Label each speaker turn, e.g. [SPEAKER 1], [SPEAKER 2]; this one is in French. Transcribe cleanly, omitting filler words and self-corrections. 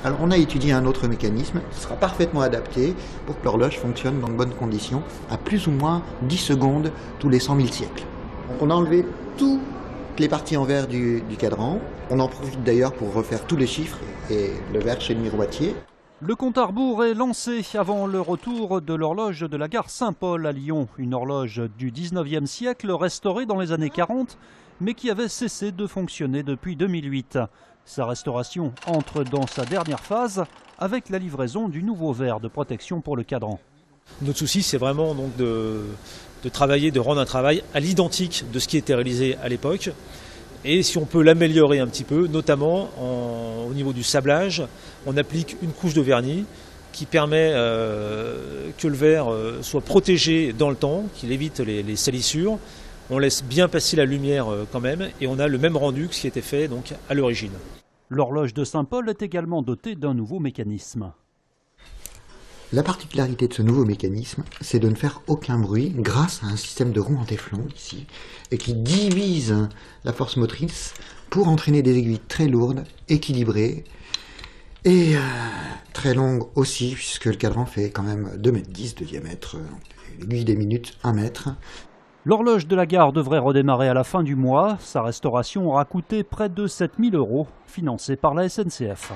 [SPEAKER 1] Alors on a étudié un autre mécanisme qui sera parfaitement adapté pour que l'horloge fonctionne dans de bonnes conditions à plus ou moins 10 secondes tous les 100 000 siècles. Donc on a enlevé toutes les parties en verre du cadran. On en profite d'ailleurs pour refaire tous les chiffres et le verre chez le miroitier.
[SPEAKER 2] Le compte à rebours est lancé avant le retour de l'horloge de la gare Saint-Paul à Lyon. Une horloge du 19e siècle restaurée dans les années 40, mais qui avait cessé de fonctionner depuis 2008. Sa restauration entre dans sa dernière phase avec la livraison du nouveau verre de protection pour le cadran.
[SPEAKER 3] Notre souci, c'est vraiment donc de travailler, de rendre un travail à l'identique de ce qui était réalisé à l'époque. Et si on peut l'améliorer un petit peu, notamment au niveau du sablage, on applique une couche de vernis qui permet que le verre soit protégé dans le temps, qu'il évite les salissures. On laisse bien passer la lumière quand même et on a le même rendu que ce qui était fait donc, à l'origine.
[SPEAKER 2] L'horloge de Saint-Paul est également dotée d'un nouveau mécanisme.
[SPEAKER 1] La particularité de ce nouveau mécanisme, c'est de ne faire aucun bruit grâce à un système de roues en téflon ici, et qui divise la force motrice pour entraîner des aiguilles très lourdes, équilibrées, et très longues aussi, puisque le cadran fait quand même 2,10 m de diamètre, l'aiguille des minutes 1 mètre.
[SPEAKER 2] L'horloge de la gare devrait redémarrer à la fin du mois. Sa restauration aura coûté près de 7 000 €, financée par la SNCF.